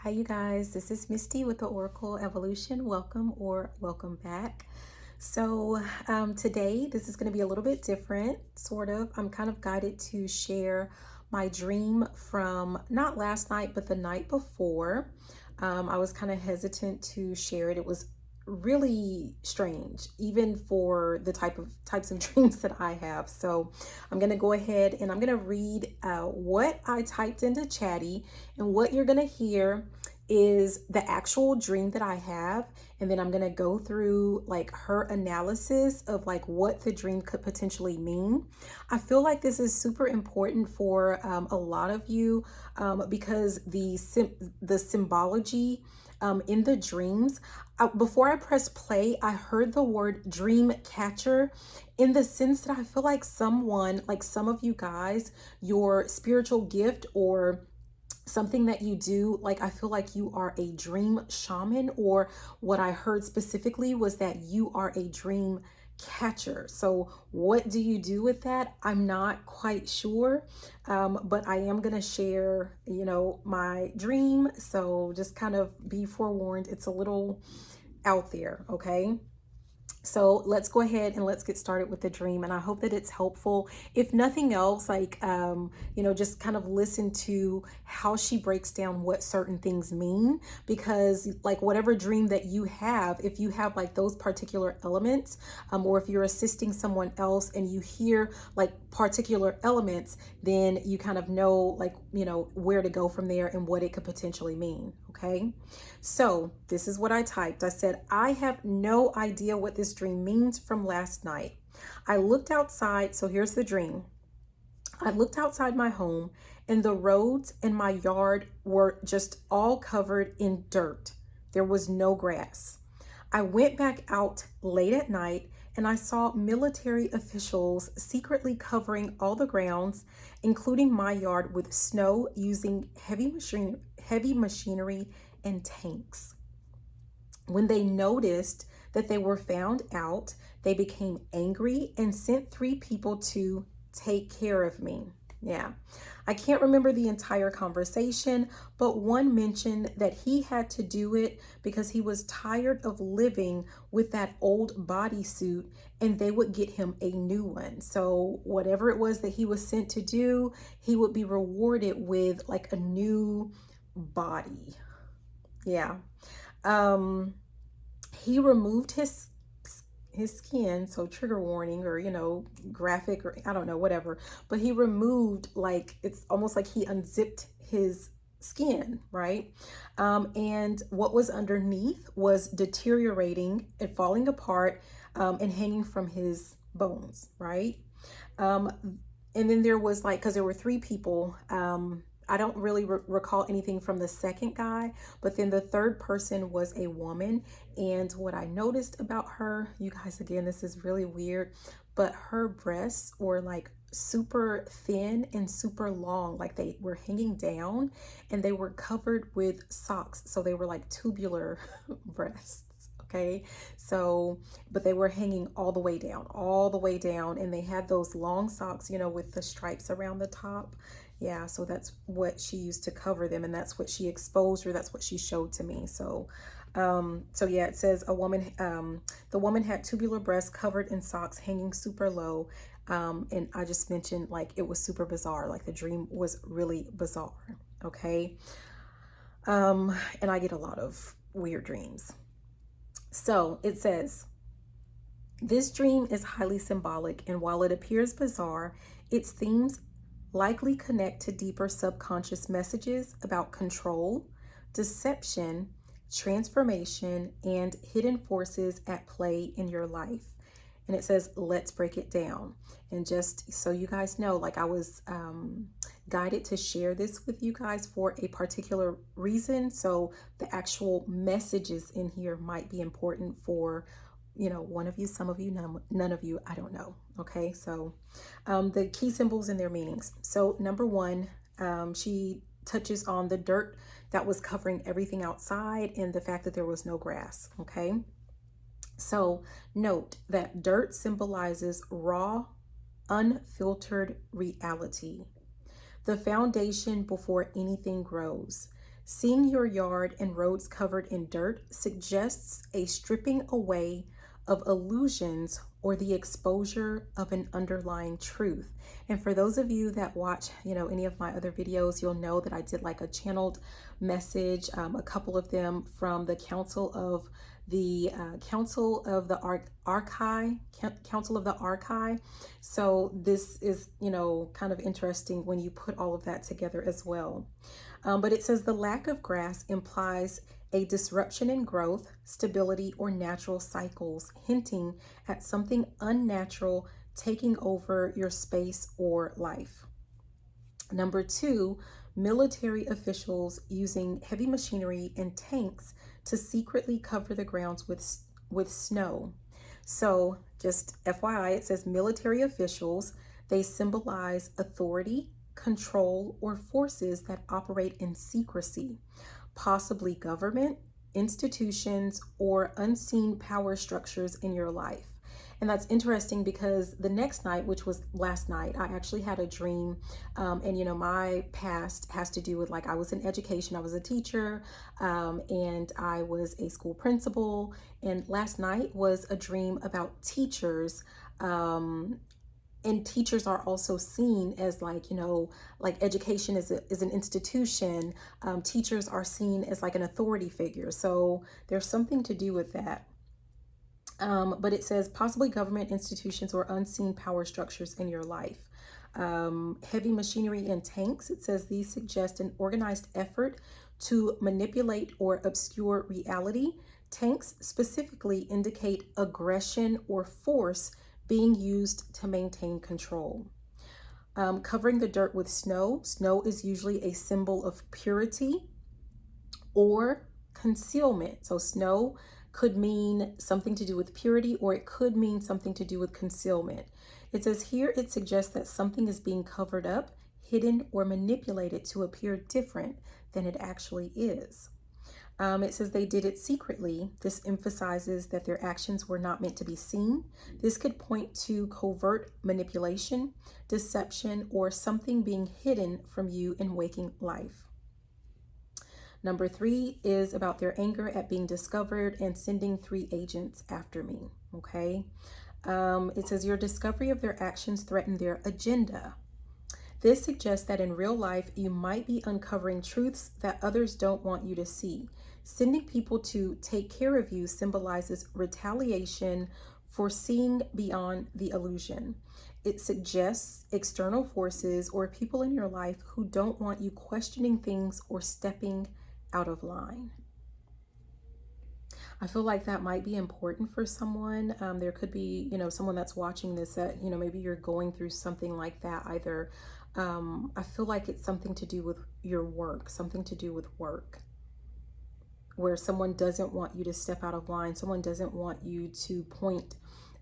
Hi, you guys. This is Misty with the Oracle Evolution. Welcome or welcome back. Today, this is going to be a little bit different, sort of. I'm kind of guided to share my dream from not last night, but the night before. I was kind of hesitant to share it. It was really strange, even for the types of dreams that I have. So I'm going to go ahead and I'm going to read what I typed into Chatty, and what you're going to hear is the actual dream that I have, and then I'm going to go through like her analysis of like what the dream could potentially mean. I feel like this is super important for a lot of you because the symbology in the dreams. Before I press play, I heard the word dream catcher, in the sense that I feel like someone, like some of you guys, your spiritual gift or something that you do, like I feel like you are a dream shaman, or what I heard specifically was that you are a dream catcher. So what do you do with that? I'm not quite sure, but I am gonna share, my dream. So just kind of be forewarned, it's a little out there, okay? So let's go ahead and let's get started with the dream. And I hope that it's helpful. If nothing else, just kind of listen to how she breaks down what certain things mean. Because like whatever dream that you have, if you have like those particular elements, or if you're assisting someone else and you hear like particular elements, then you kind of know where to go from there and what it could potentially mean. Okay. So this is what I typed. I said, I have no idea what this dream means from last night. I looked outside. So here's the dream. I looked outside my home, and the roads in my yard were just all covered in dirt. There was no grass. I went back out late at night, and I saw military officials secretly covering all the grounds, including my yard, with snow, using heavy machinery and tanks. When they noticed that they were found out, they became angry and sent 3 people to take care of me. Yeah. I can't remember the entire conversation, but one mentioned that he had to do it because he was tired of living with that old bodysuit, and they would get him a new one. So whatever it was that he was sent to do, he would be rewarded with like a new body. Yeah. He removed his skin, so trigger warning, or graphic, or I don't know, whatever, but he removed, like, it's almost like he unzipped his skin, right? And what was underneath was deteriorating and falling apart, and hanging from his bones, right? And then there was like, because there were 3 people, I don't really recall anything from the second guy, but then the third person was a woman. And what I noticed about her, you guys, again, this is really weird, but her breasts were like super thin and super long, like they were hanging down, and they were covered with socks. So they were like tubular breasts. Okay, so, but they were hanging all the way down, and they had those long socks, with the stripes around the top. Yeah, so that's what she used to cover them, and that's what she exposed, or that's what she showed to me. So yeah, it says the woman had tubular breasts covered in socks, hanging super low. And I just mentioned, like, it was super bizarre. Like, the dream was really bizarre. Okay. And I get a lot of weird dreams. So it says, this dream is highly symbolic, and while it appears bizarre, its themes likely connect to deeper subconscious messages about control, deception, transformation, and hidden forces at play in your life. And it says, let's break it down. And just so you guys know, like, I was guided to share this with you guys for a particular reason. So the actual messages in here might be important for, one of you, some of you, none of you, I don't know. Okay, so the key symbols and their meanings. So number 1, she touches on the dirt that was covering everything outside, and the fact that there was no grass. Okay, so note that dirt symbolizes raw, unfiltered reality, the foundation before anything grows. Seeing your yard and roads covered in dirt suggests a stripping away of illusions or the exposure of an underlying truth. And for those of you that watch, any of my other videos, you'll know that I did like a channeled message, a couple of them from the Council of the Archive. So this is, kind of interesting when you put all of that together as well. But it says the lack of grass implies a disruption in growth, stability, or natural cycles, hinting at something unnatural taking over your space or life. Number 2, military officials using heavy machinery and tanks to secretly cover the grounds with snow. So just FYI, it says military officials, they symbolize authority, control, or forces that operate in secrecy, possibly government, institutions, or unseen power structures in your life. And that's interesting because the next night, which was last night, I actually had a dream. And my past has to do with, like, I was in education, I was a teacher, and I was a school principal. And last night was a dream about teachers. And teachers are also seen as, like education is an institution. Teachers are seen as like an authority figure. So there's something to do with that. But it says possibly government institutions or unseen power structures in your life. Heavy machinery and tanks, it says these suggest an organized effort to manipulate or obscure reality. Tanks specifically indicate aggression or force being used to maintain control. Covering the dirt with snow. Snow is usually a symbol of purity or concealment. So snow could mean something to do with purity, or it could mean something to do with concealment. It says here it suggests that something is being covered up, hidden, or manipulated to appear different than it actually is. It says they did it secretly. This emphasizes that their actions were not meant to be seen. This could point to covert manipulation, deception, or something being hidden from you in waking life. Number 3 is about their anger at being discovered and sending 3 agents after me, okay? It says your discovery of their actions threatened their agenda. This suggests that in real life, you might be uncovering truths that others don't want you to see. Sending people to take care of you symbolizes retaliation for seeing beyond the illusion. It suggests external forces or people in your life who don't want you questioning things or stepping out of line. I feel like that might be important for someone. There could be, someone that's watching this that, maybe you're going through something like that. Either, I feel like it's something to do with your work, something to do with work, where someone doesn't want you to step out of line. Someone doesn't want you to point.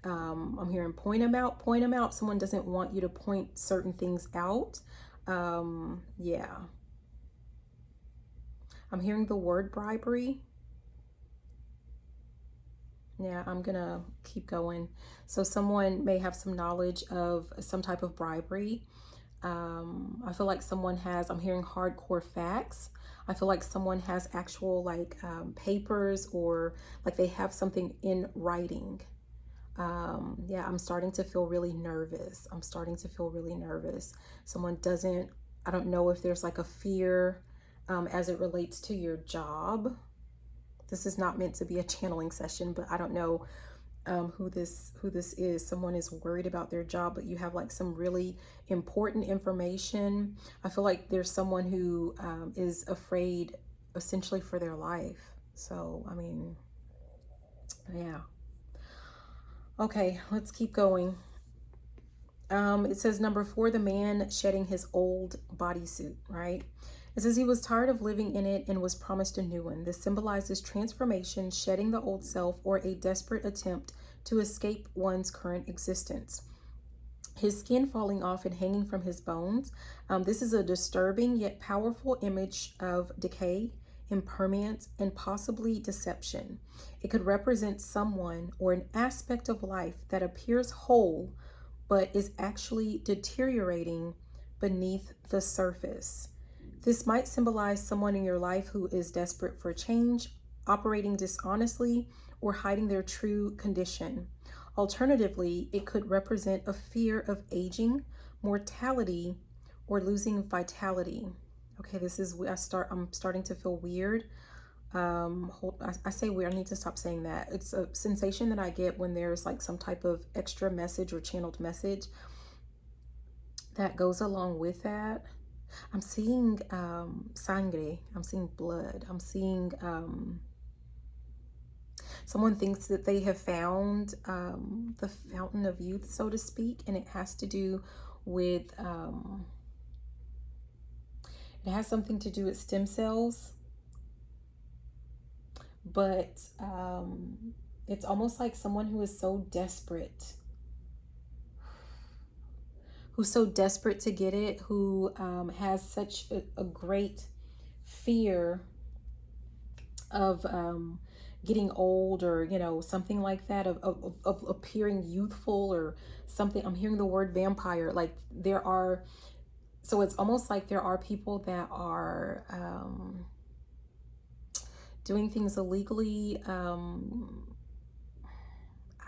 I'm hearing point them out. Someone doesn't want you to point certain things out. Yeah. I'm hearing the word bribery. Yeah, I'm gonna keep going. So someone may have some knowledge of some type of bribery. I feel like someone has, I'm hearing hardcore facts. I feel like someone has actual papers, or like they have something in writing. Yeah, I'm starting to feel really nervous. Someone doesn't, I don't know if there's like a fear as it relates to your job. This is not meant to be a channeling session, but I don't know who this is. Someone is worried about their job, but you have like some really important information. I feel like there's someone who is afraid essentially for their life. So, I mean, yeah. Okay, let's keep going. It says number 4, the man shedding his old bodysuit, right? It says he was tired of living in it and was promised a new one. This symbolizes transformation, shedding the old self, or a desperate attempt to escape one's current existence. His skin falling off and hanging from his bones. This is a disturbing yet powerful image of decay, impermanence, and possibly deception. It could represent someone or an aspect of life that appears whole, but is actually deteriorating beneath the surface. This might symbolize someone in your life who is desperate for change, operating dishonestly, or hiding their true condition. Alternatively, it could represent a fear of aging, mortality, or losing vitality. Okay, this is where I'm starting to feel weird. I say weird, I need to stop saying that. It's a sensation that I get when there's like some type of extra message or channeled message that goes along with that. I'm seeing sangre, I'm seeing blood, I'm seeing someone thinks that they have found the fountain of youth, so to speak, and it has to do with, it has something to do with stem cells, but it's almost like someone who is so desperate, who's so desperate to get it, who has such a great fear of getting old, or you know, something like that, of appearing youthful or something. I'm hearing the word vampire. Like there are, so it's almost like there are people that are doing things illegally. I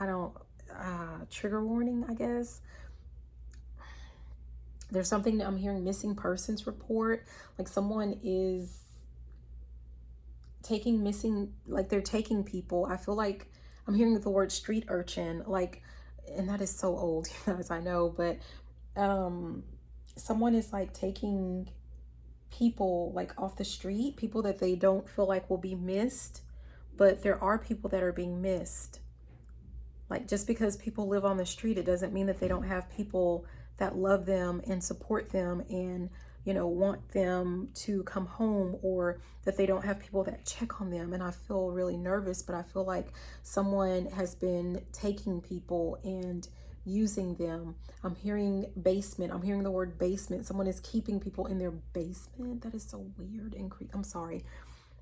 don't, trigger warning, I guess. There's something that I'm hearing, missing persons report. Like someone is taking missing, like they're taking people. I feel like I'm hearing the word street urchin, like, and that is so old, you guys, I know, but someone is like taking people like off the street, people that they don't feel like will be missed, but there are people that are being missed. Like just because people live on the street, it doesn't mean that they don't have people that love them and support them and, you know, want them to come home, or that they don't have people that check on them. And I feel really nervous, but I feel like someone has been taking people and using them. I'm hearing basement. I'm hearing the word basement. Someone is keeping people in their basement. That is so weird and creepy. I'm sorry.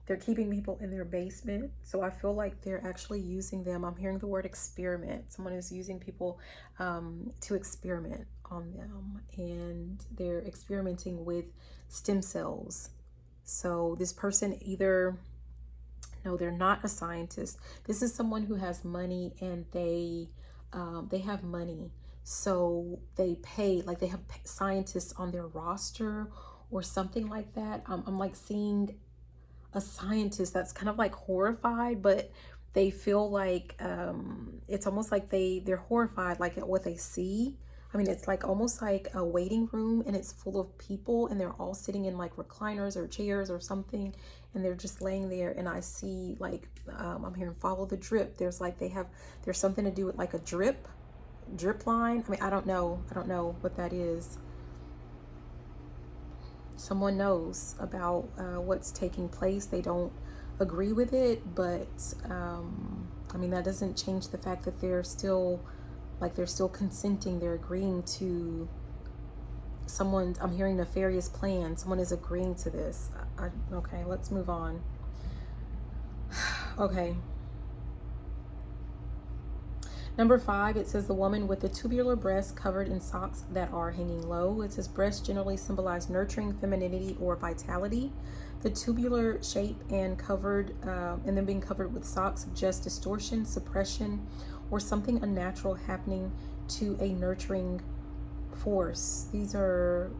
They're keeping people in their basement. So I feel like they're actually using them. I'm hearing the word experiment. Someone is using people to experiment on them, and they're experimenting with stem cells. So this person either, no, they're not a scientist. This is someone who has money, and they have money. So they pay, like they have scientists on their roster or something like that. I'm like seeing a scientist that's kind of like horrified, but they feel like it's almost like they're horrified like at what they see. I mean, it's like almost like a waiting room, and it's full of people, and they're all sitting in like recliners or chairs or something, and they're just laying there. And I see like I'm hearing follow the drip. There's like there's something to do with like a drip line. I mean, I don't know what that is. Someone knows about what's taking place. They don't agree with it, but I mean, that doesn't change the fact that they're still consenting. They're agreeing to someone. I'm hearing nefarious plan. Someone is agreeing to this. Okay, let's move on. Okay. Number 5, it says the woman with the tubular breast covered in socks that are hanging low. It says breasts generally symbolize nurturing, femininity, or vitality. The tubular shape and covered, and then being covered with socks suggests distortion, suppression, or something unnatural happening to a nurturing force. These are,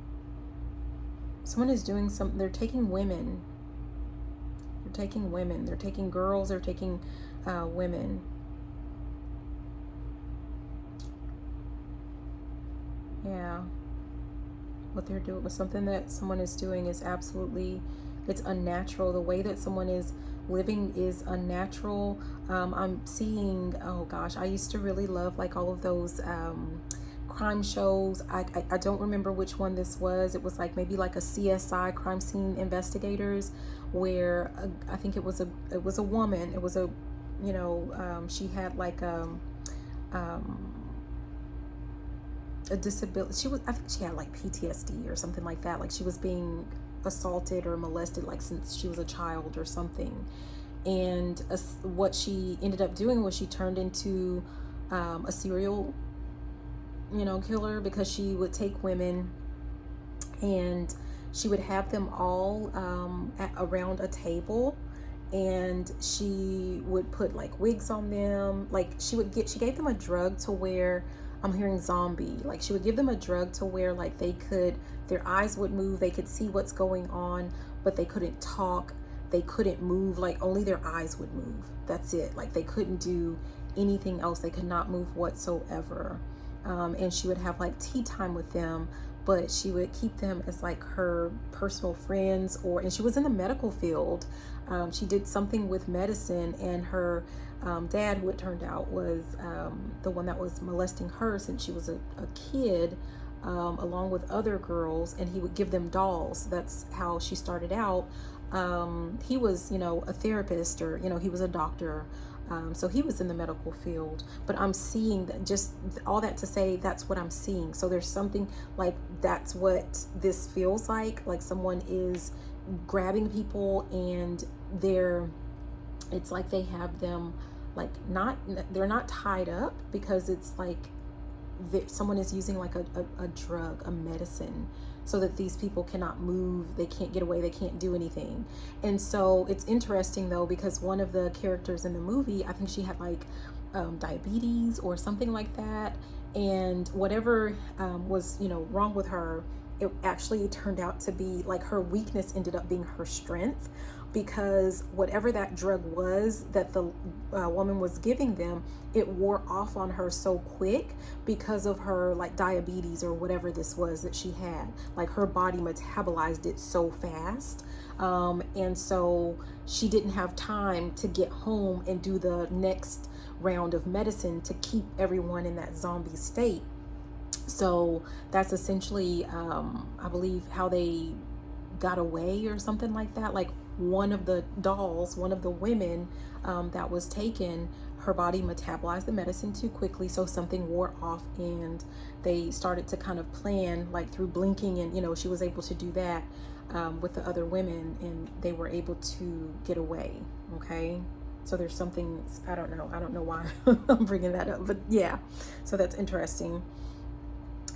someone is doing something. They're taking women. They're taking women. They're taking girls. They're taking women. Yeah, what they're doing with something that someone is doing is absolutely, it's unnatural. The way that someone is living is unnatural. I'm seeing, oh gosh, I used to really love like all of those crime shows. I don't remember which one this was. It was like maybe like a CSI, crime scene investigators, where I think it was a woman. It was a, you know, she had like a disability. I think she had like PTSD or something like that. Like she was being assaulted or molested like since she was a child or something. And what she ended up doing was she turned into a serial, you know, killer, because she would take women and she would have them all around a table, and she would put like wigs on them. Like she gave them a drug to where, I'm hearing zombie, like she would give them a drug to where like their eyes would move, they could see what's going on, but they couldn't talk, they couldn't move, like only their eyes would move. That's it. Like they couldn't do anything else. They could not move whatsoever. And she would have like tea time with them, but she would keep them as like her personal friends, and she was in the medical field. She did something with medicine, and her dad, who it turned out was the one that was molesting her since she was a kid, along with other girls, and he would give them dolls. That's how she started out. He was, a therapist, or, he was a doctor. So he was in the medical field, but I'm seeing that, just all that to say, that's what I'm seeing. So there's something like, that's what this feels like someone is grabbing people, and it's like they have them like they're not tied up, because it's like someone is using like a drug, a medicine, so that these people cannot move, they can't get away, they can't do anything. And so it's interesting though, because one of the characters in the movie, I think she had like diabetes or something like that, and whatever was wrong with her, it actually turned out to be like her weakness ended up being her strength, because whatever that drug was that the woman was giving them, it wore off on her so quick because of her like diabetes or whatever this was that she had. Like her body metabolized it so fast, and so she didn't have time to get home and do the next round of medicine to keep everyone in that zombie state. So that's essentially I believe how they got away or something like that. Like one of the dolls, one of the women that was taken, her body metabolized the medicine too quickly, so something wore off, and they started to kind of plan like through blinking, and she was able to do that with the other women, and they were able to get away. Okay, so there's something, I don't know why I'm bringing that up, but yeah, so that's interesting.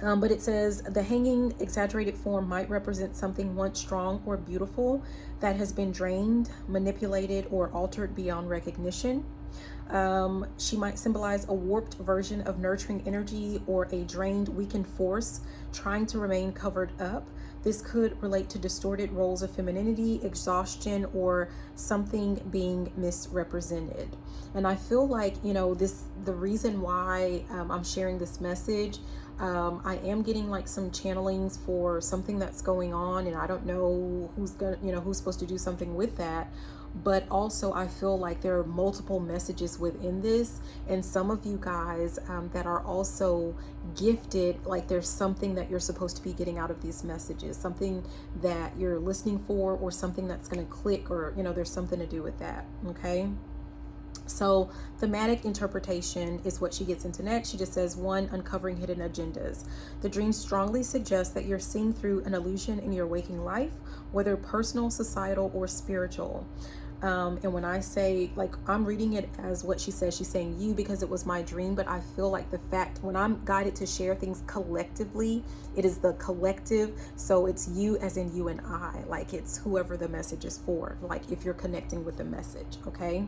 But it says the hanging exaggerated form might represent something once strong or beautiful that has been drained, manipulated, or altered beyond recognition. She might symbolize a warped version of nurturing energy, or a drained, weakened force trying to remain covered up. This could relate to distorted roles of femininity, exhaustion, or something being misrepresented. And I feel like, the reason why I'm sharing this message, I am getting like some channelings for something that's going on, and I don't know who's supposed to do something with that. But also I feel like there are multiple messages within this, and some of you guys that are also gifted, like there's something that you're supposed to be getting out of these messages, something that you're listening for, or something that's going to click, or there's something to do with that. Okay, so thematic interpretation is what she gets into next. She just says, 1, uncovering hidden agendas. The dream strongly suggests that you're seeing through an illusion in your waking life, whether personal, societal, or spiritual. And when I say, like, I'm reading it as what she says, she's saying you, because it was my dream, but I feel like the fact, when I'm guided to share things collectively, it is the collective. So it's you as in you and I, like it's whoever the message is for, like if you're connecting with the message. Okay.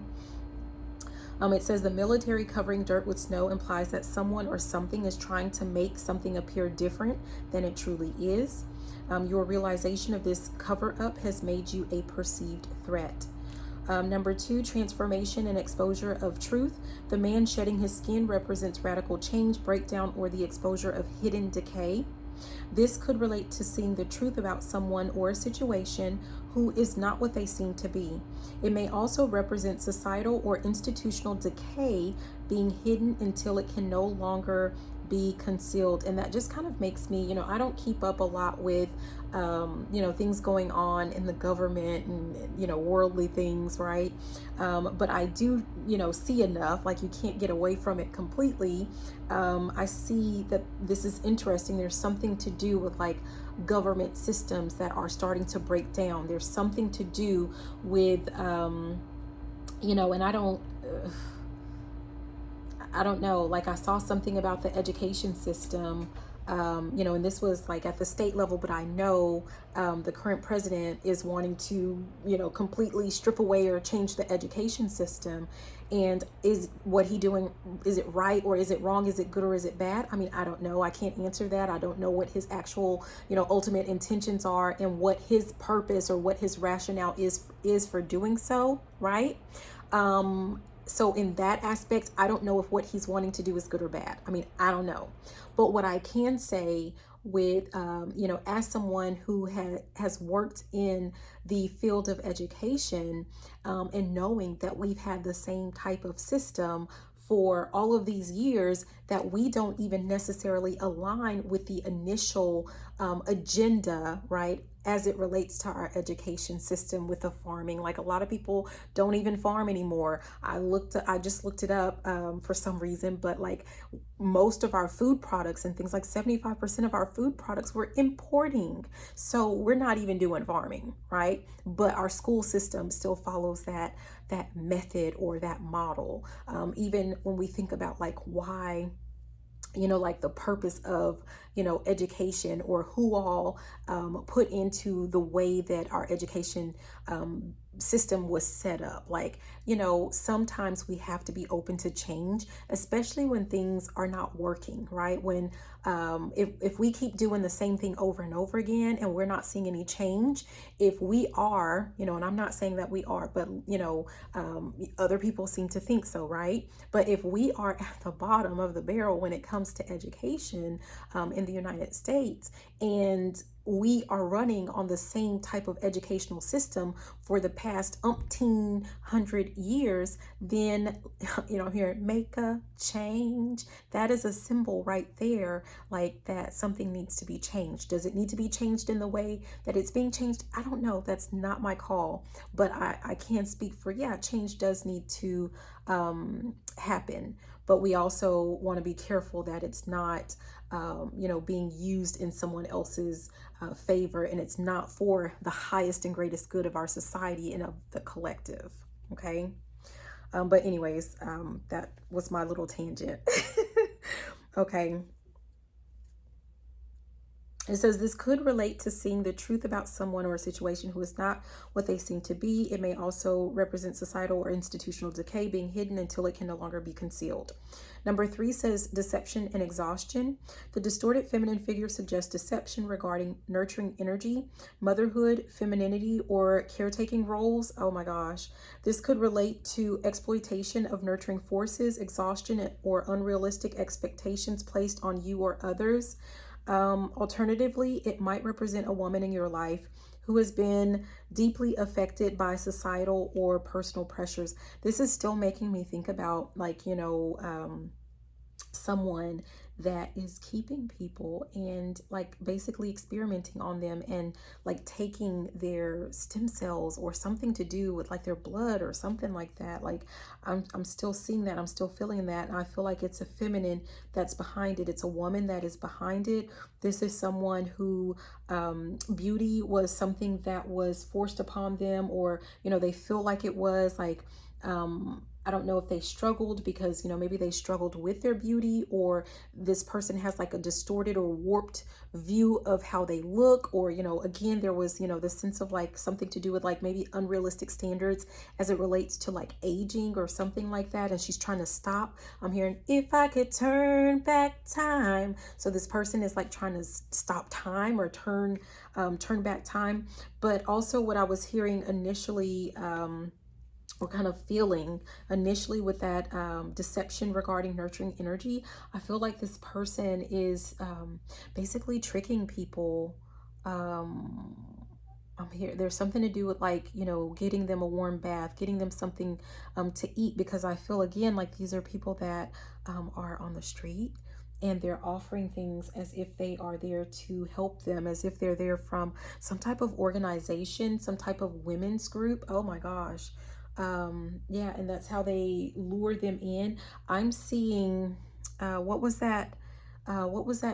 It says the military covering dirt with snow implies that someone or something is trying to make something appear different than it truly is. Your realization of this cover up has made you a perceived threat. Number 2, transformation and exposure of truth. The man shedding his skin represents radical change, breakdown, or the exposure of hidden decay. This could relate to seeing the truth about someone or a situation who is not what they seem to be. It may also represent societal or institutional decay being hidden until it can no longer be concealed. And that just kind of makes me, I don't keep up a lot with things going on in the government and worldly things, right? But I do see enough, like you can't get away from it completely. I see that this is interesting. There's something to do with like government systems that are starting to break down. There's something to do with and I don't know, like I saw something about the education system And this was like at the state level, but I know the current president is wanting to, completely strip away or change the education system. And is what he doing, is it right or is it wrong? Is it good or is it bad? I mean, I don't know. I can't answer that. I don't know what his actual, ultimate intentions are and what his purpose or what his rationale is for doing so, right? So in that aspect, I don't know if what he's wanting to do is good or bad. I mean, I don't know. But what I can say with, as someone who has worked in the field of education, and knowing that we've had the same type of system for all of these years, that we don't even necessarily align with the initial agenda, right? As it relates to our education system with the farming. Like a lot of people don't even farm anymore. I just looked it up for some reason, but like most of our food products and things, like 75% of our food products we're importing. So we're not even doing farming, right? But our school system still follows that method or that model. Even when we think about like why, like the purpose of, education, or who all put into the way that our education system was set up. Like, sometimes we have to be open to change, especially when things are not working, right? When if we keep doing the same thing over and over again and we're not seeing any change, if we are, and I'm not saying that we are, but other people seem to think so, right? But if we are at the bottom of the barrel when it comes to education in the United States, and we are running on the same type of educational system for the past umpteen hundred years, then, here, make a change. That is a symbol right there, like that something needs to be changed. Does it need to be changed in the way that it's being changed? I don't know. That's not my call, but I can speak for, change does need to happen. But we also want to be careful that it's not, being used in someone else's favor, and it's not for the highest and greatest good of our society and of the collective. Okay. But anyways, that was my little tangent. Okay. It says this could relate to seeing the truth about someone or a situation who is not what they seem to be. It may also represent societal or institutional decay being hidden until it can no longer be concealed. Number 3 says deception and exhaustion. The distorted feminine figure suggests deception regarding nurturing energy, motherhood, femininity, or caretaking roles. Oh my gosh. This could relate to exploitation of nurturing forces, exhaustion, or unrealistic expectations placed on you or others. Alternatively, it might represent a woman in your life who has been deeply affected by societal or personal pressures. This is still making me think about, like, someone that is keeping people and like basically experimenting on them and like taking their stem cells or something to do with like their blood or something like that. Like I'm still seeing that. I'm still feeling that. And I feel like it's a feminine that's behind it. It's a woman that is behind it. This is someone who beauty was something that was forced upon them, or, they feel like it was like, I don't know if they struggled because, maybe they struggled with their beauty, or this person has like a distorted or warped view of how they look, or, again, there was, the sense of like something to do with like maybe unrealistic standards as it relates to like aging or something like that. And she's trying to stop. I'm hearing, if I could turn back time. So this person is like trying to stop time or turn back time. But also what I was hearing initially, or kind of feeling initially with that deception regarding nurturing energy, I feel like this person is basically tricking people. I'm here. There's something to do with like, getting them a warm bath, getting them something to eat, because I feel again like these are people that are on the street, and they're offering things as if they are there to help them, as if they're there from some type of organization, some type of women's group. Oh my gosh. And that's how they lure them in. I'm seeing, what was that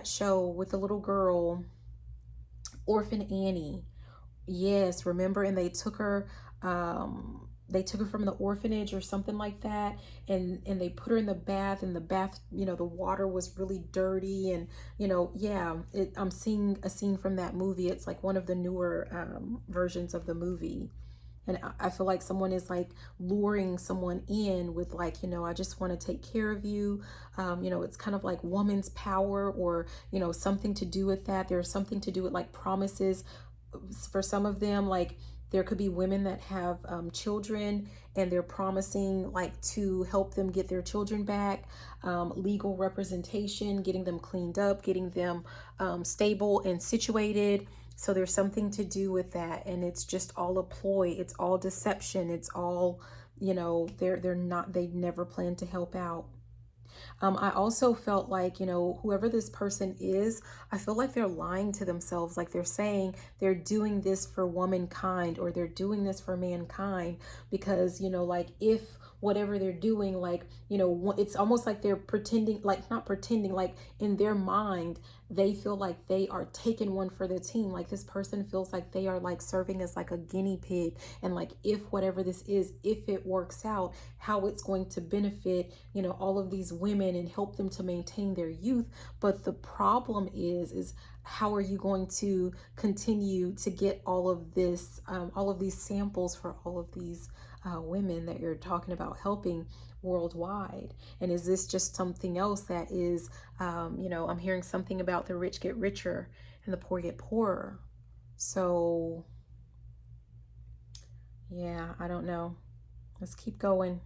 show with the little girl, Orphan Annie? Yes, remember? And they took her, they took her from the orphanage or something like that, and they put her in the bath, and the bath, the water was really dirty, and yeah, I'm seeing a scene from that movie. It's like one of the newer versions of the movie. And I feel like someone is like luring someone in with like, I just want to take care of you. It's kind of like woman's power, or, something to do with that. There's something to do with like promises for some of them. Like there could be women that have children, and they're promising like to help them get their children back, legal representation, getting them cleaned up, getting them stable and situated. So there's something to do with that, and it's just all a ploy. It's all deception. It's all, they never plan to help out. I also felt like, whoever this person is, I feel like they're lying to themselves. Like they're saying they're doing this for womankind, or they're doing this for mankind, because, like if whatever they're doing, like, it's almost like they're pretending, like not pretending, like in their mind, they feel like they are taking one for the team. Like this person feels like they are like serving as like a guinea pig. And like, if whatever this is, if it works out, how it's going to benefit, all of these women and help them to maintain their youth. But the problem is how are you going to continue to get all of this, all of these samples for all of these women that you're talking about helping worldwide? And is this just something else that is, I'm hearing something about the rich get richer and the poor get poorer. So yeah, I don't know. Let's keep going.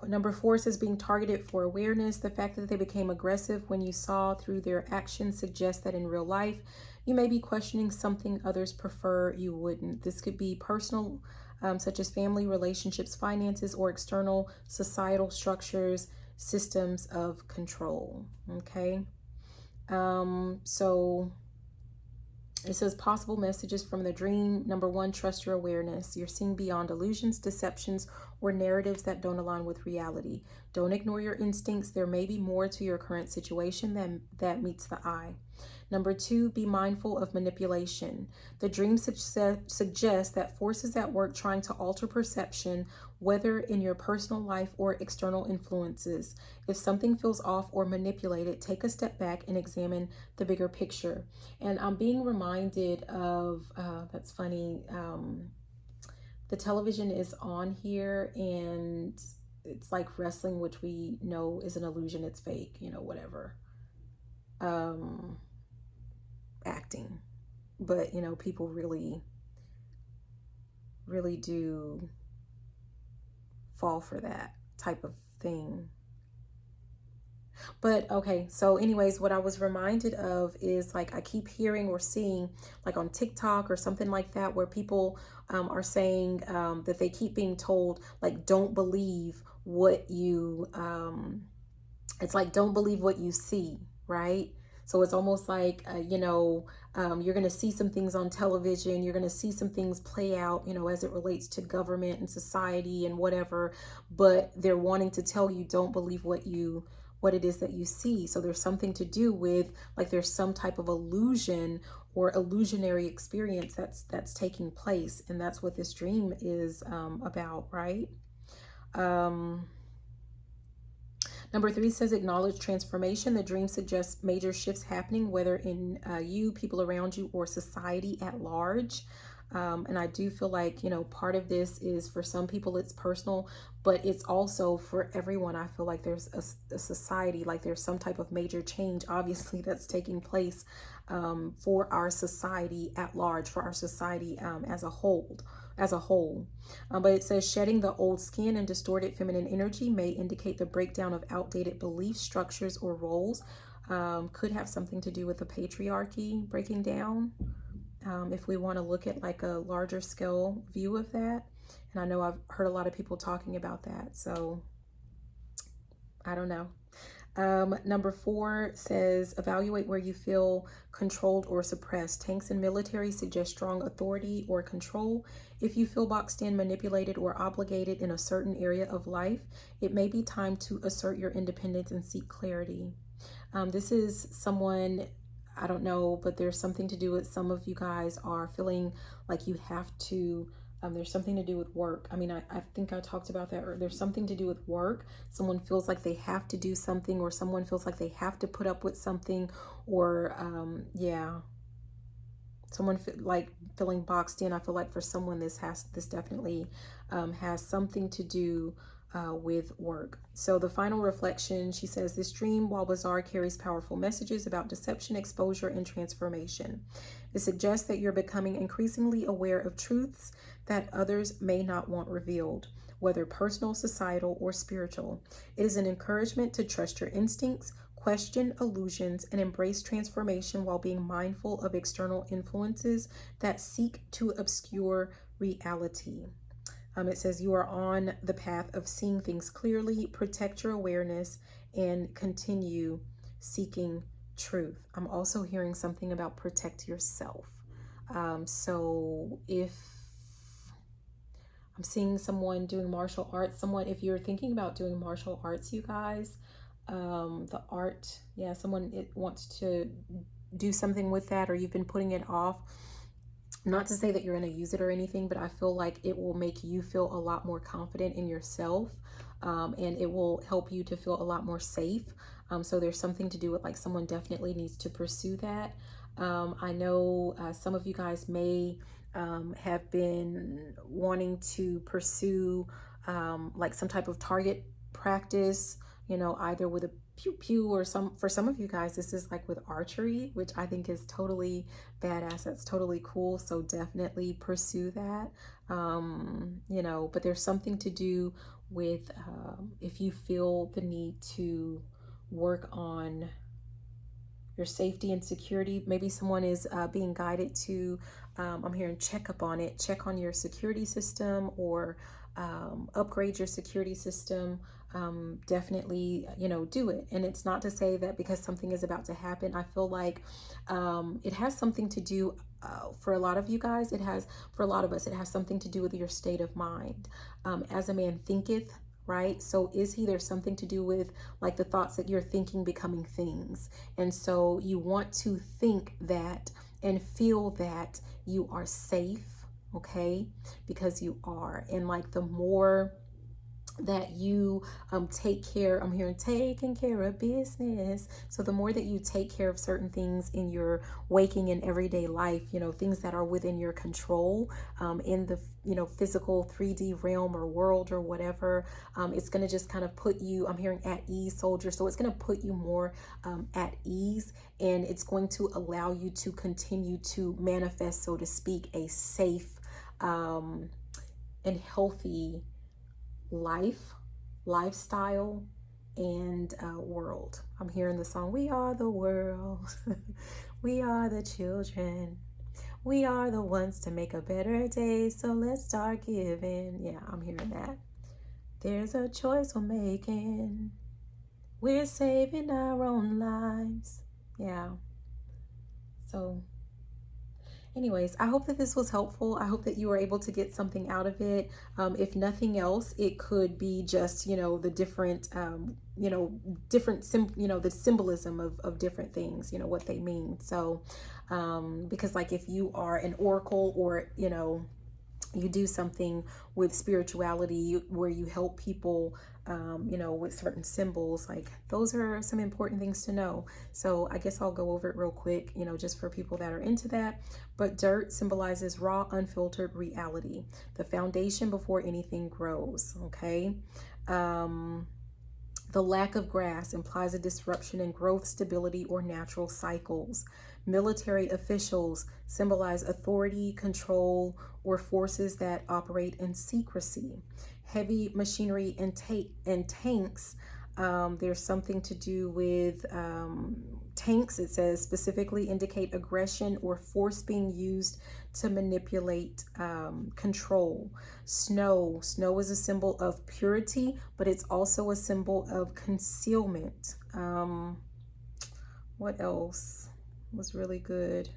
Number 4 says being targeted for awareness. The fact that they became aggressive when you saw through their actions suggests that in real life, you may be questioning something others prefer you wouldn't. This could be personal, such as family, relationships, finances, or external societal structures, systems of control. Okay. So it says possible messages from the dream. Number 1, trust your awareness. You're seeing beyond illusions, deceptions, or narratives that don't align with reality. Don't ignore your instincts. There may be more to your current situation than that meets the eye. Number 2, be mindful of manipulation. The dream suggests that forces at work trying to alter perception, whether in your personal life or external influences. If something feels off or manipulated, take a step back and examine the bigger picture. And I'm being reminded of, that's funny, the television is on here, and it's like wrestling, which we know is an illusion, it's fake, whatever. Acting. But, people really do fall for that type of thing. But okay, so anyways, what I was reminded of is like I keep hearing or seeing like on TikTok or something like that, where people are saying that they keep being told like, don't believe what you, it's like, don't believe what you see, right? So it's almost like, you're going to see some things on television. You're going to see some things play out, as it relates to government and society and whatever. But they're wanting to tell you, don't believe what it is that you see. So there's something to do with like there's some type of illusion or illusionary experience that's taking place. And that's what this dream is about, right? Number 3 says acknowledge transformation. The dream suggests major shifts happening, whether in you, people around you, or society at large. And I do feel like, part of this is for some people it's personal, but it's also for everyone. I feel like there's a society, like there's some type of major change, obviously, that's taking place for our society at large, for our society as a whole. But it says shedding the old skin and distorted feminine energy may indicate the breakdown of outdated belief structures or roles. Could have something to do with the patriarchy breaking down. If we want to look at like a larger scale view of that. And I know I've heard a lot of people talking about that. So I don't know. Number 4 says evaluate where you feel controlled or suppressed. Tanks and military suggest strong authority or control. If you feel boxed in, manipulated, or obligated in a certain area of life, it may be time to assert your independence and seek clarity. This is someone, I don't know, but there's something to do with some of you guys are feeling like you have to There's something to do with work. I mean, I think I talked about that. Or there's something to do with work. Someone feels like they have to do something, or someone feels like they have to put up with something, or yeah, someone like feeling boxed in. I feel like for someone this definitely has something to do with work. So the final reflection, she says, this dream, while bizarre, carries powerful messages about deception, exposure, and transformation. It suggests that you're becoming increasingly aware of truths that others may not want revealed, whether personal, societal, or spiritual. It is an encouragement to trust your instincts, question illusions, and embrace transformation while being mindful of external influences that seek to obscure reality. It says you are on the path of seeing things clearly, protect your awareness, and continue seeking truth. I'm also hearing something about protect yourself. So if I'm seeing someone doing martial arts, if you're thinking about doing martial arts, you guys, the art, yeah, someone wants to do something with that, or you've been putting it off. Not to say that you're going to use it or anything, but I feel like it will make you feel a lot more confident in yourself, and it will help you to feel a lot more safe. So there's something to do with like someone definitely needs to pursue that. I know some of you guys may have been wanting to pursue like some type of target practice, either with a pew pew, or for some of you guys this is like with archery, which I think is totally badass. That's totally cool. So definitely pursue that. But there's something to do with if you feel the need to work on your safety and security. Maybe someone is being guided to, I'm hearing check on your security system, or upgrade your security system. Definitely, do it. And it's not to say that because something is about to happen. I feel like it has something to do, for a lot of you guys, for a lot of us, it has something to do with your state of mind. As a man thinketh, right? So there's something to do with like the thoughts that you're thinking becoming things. And so you want to think that and feel that you are safe, okay? Because you are. And like the more that you take care, I'm hearing taking care of business. So the more that you take care of certain things in your waking and everyday life, things that are within your control, in the physical 3D realm or world or whatever, it's going to just kind of put you, I'm hearing at ease, soldier. So it's going to put you more at ease, and it's going to allow you to continue to manifest, so to speak, a safe and healthy lifestyle, and world. I'm hearing the song, we are the world. We are the children. We are the ones to make a better day. So let's start giving. Yeah, I'm hearing that. There's a choice we're making. We're saving our own lives. Yeah. So anyways, I hope that this was helpful. I hope that you were able to get something out of it. If nothing else, it could be just, the different, the symbolism of different things, what they mean. So, because like if you are an oracle, or, you do something with spirituality where you help people, with certain symbols, like those are some important things to know. So I guess I'll go over it real quick, just for people that are into that. But dirt symbolizes raw, unfiltered reality, the foundation before anything grows. Okay. The lack of grass implies a disruption in growth, stability, or natural cycles. Military officials symbolize authority, control, or forces that operate in secrecy. Heavy machinery and tanks, there's something to do with tanks, it says, specifically indicate aggression or force being used to manipulate control. Snow is a symbol of purity, but it's also a symbol of concealment. What else was really good?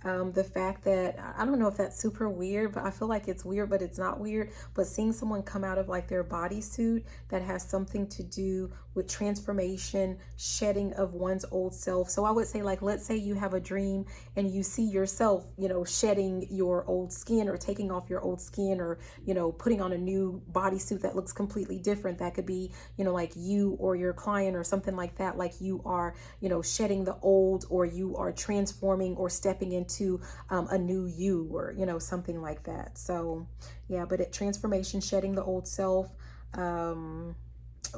The fact that, I don't know if that's super weird, but I feel like it's weird, but it's not weird. But seeing someone come out of like their bodysuit that has something to do with transformation, shedding of one's old self. So I would say, like, let's say you have a dream and you see yourself, you know, shedding your old skin or taking off your old skin, or, you know, putting on a new bodysuit that looks completely different. That could be, you know, like you or your client or something like that. Like you are, you know, shedding the old, or you are transforming or stepping into a new you, or, you know, something like that. So yeah, but transformation, shedding the old self,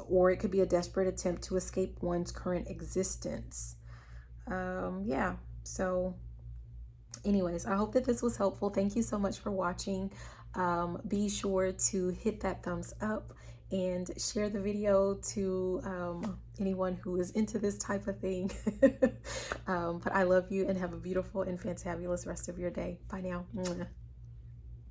or it could be a desperate attempt to escape one's current existence. Yeah, so anyways, I hope that this was helpful. Thank you so much for watching. Be sure to hit that thumbs up and share the video to anyone who is into this type of thing. But I love you, and have a beautiful and fantabulous rest of your day. Bye now.